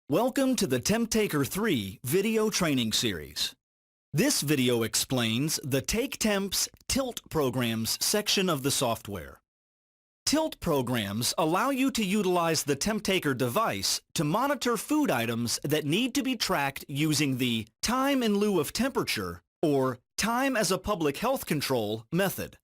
Welcome to the Temp-Taker 3 video training series. This video explains the Take Temps Tilt programs section of the software. Tilt programs allow you to utilize the Temp-Taker device to monitor food items that need to be tracked using the time in lieu of temperature or time as a public health control method.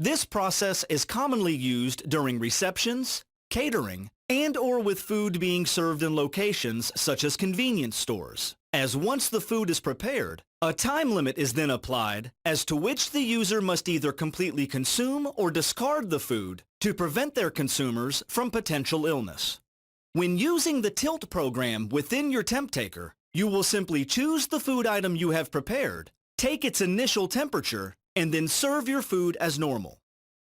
This process is commonly used during receptions, catering, and/or with food being served in locations such as convenience stores, as once the food is prepared, a time limit is then applied as to which the user must either completely consume or discard the food to prevent their consumers from potential illness. When using the Tilt program within your Temp-Taker, you will simply choose the food item you have prepared, take its initial temperature, and then serve your food as normal.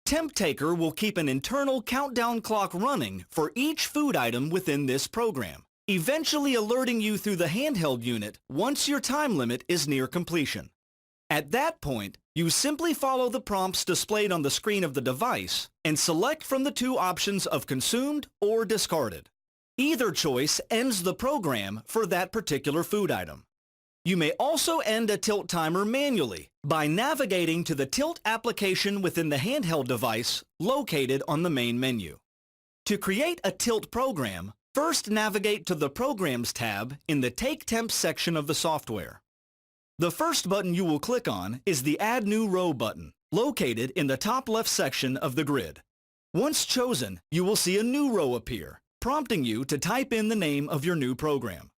Temp-Taker will keep an internal countdown clock running for each food item within this program, eventually alerting you through the handheld unit once your time limit is near completion. At that point, you simply follow the prompts displayed on the screen of the device and select from the two options of consumed or discarded. Either choice ends the program for that particular food item. You may also end a tilt timer manually by navigating to the tilt application within the handheld device located on the main menu. To create a tilt program, first navigate to the Programs tab in the Take Temps section of the software. The first button you will click on is the Add New Row button, located in the top left section of the grid. Once chosen, you will see a new row appear, prompting you to type in the name of your new program.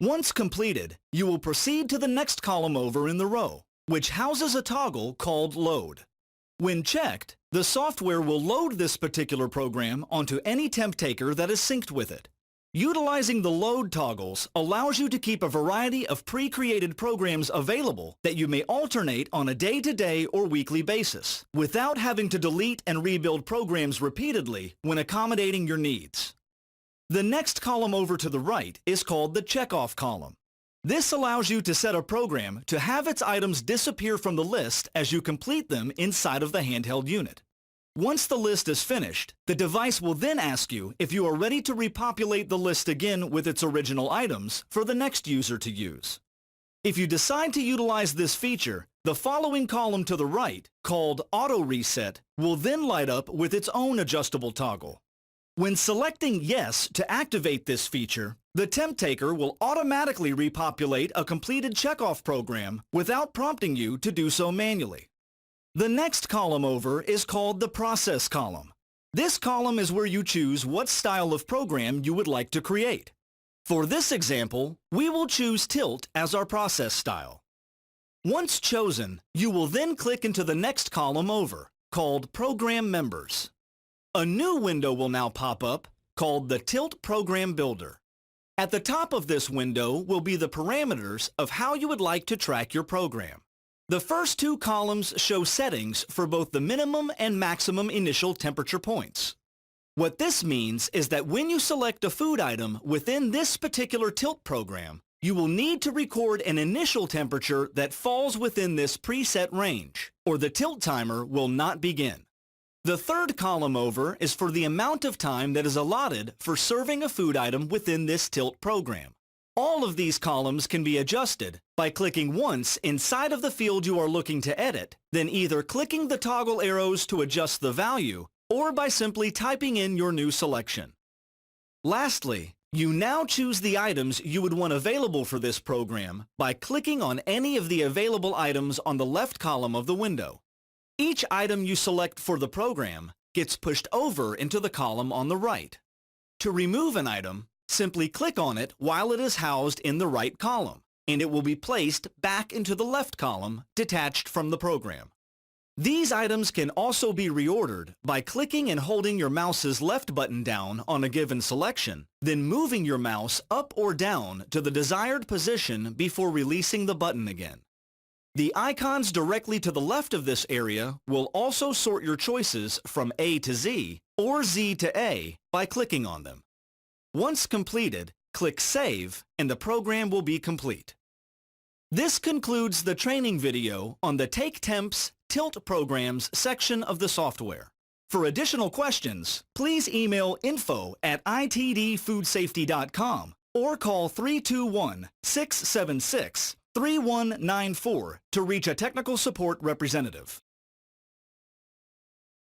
Once completed, you will proceed to the next column over in the row, which houses a toggle called Load. When checked, the software will load this particular program onto any Temp-Taker that is synced with it. Utilizing the load toggles allows you to keep a variety of pre-created programs available that you may alternate on a day-to-day or weekly basis, without having to delete and rebuild programs repeatedly when accommodating your needs. The next column over to the right is called the Checkoff column. This allows you to set a program to have its items disappear from the list as you complete them inside of the handheld unit. Once the list is finished, the device will then ask you if you are ready to repopulate the list again with its original items for the next user to use. If you decide to utilize this feature, the following column to the right, called Auto Reset, will then light up with its own adjustable toggle. When selecting Yes to activate this feature, the Temp-Taker will automatically repopulate a completed checkoff program without prompting you to do so manually. The next column over is called the Process column. This column is where you choose what style of program you would like to create. For this example, we will choose Tilt as our process style. Once chosen, you will then click into the next column over, called Program Members. A new window will now pop up called the Tilt Program Builder. At the top of this window will be the parameters of how you would like to track your program. The first two columns show settings for both the minimum and maximum initial temperature points. What this means is that when you select a food item within this particular tilt program, you will need to record an initial temperature that falls within this preset range, or the tilt timer will not begin. The third column over is for the amount of time that is allotted for serving a food item within this tilt program. All of these columns can be adjusted by clicking once inside of the field you are looking to edit, then either clicking the toggle arrows to adjust the value, or by simply typing in your new selection. Lastly, you now choose the items you would want available for this program by clicking on any of the available items on the left column of the window. Each item you select for the program gets pushed over into the column on the right. To remove an item, simply click on it while it is housed in the right column, and it will be placed back into the left column, detached from the program. These items can also be reordered by clicking and holding your mouse's left button down on a given selection, then moving your mouse up or down to the desired position before releasing the button again. The icons directly to the left of this area will also sort your choices from A to Z or Z to A by clicking on them. Once completed, click Save and the program will be complete. This concludes the training video on the Take Temps Tilt Programs section of the software. For additional questions, please email info@itdfoodsafety.com or call 321-676-3194 to reach a technical support representative.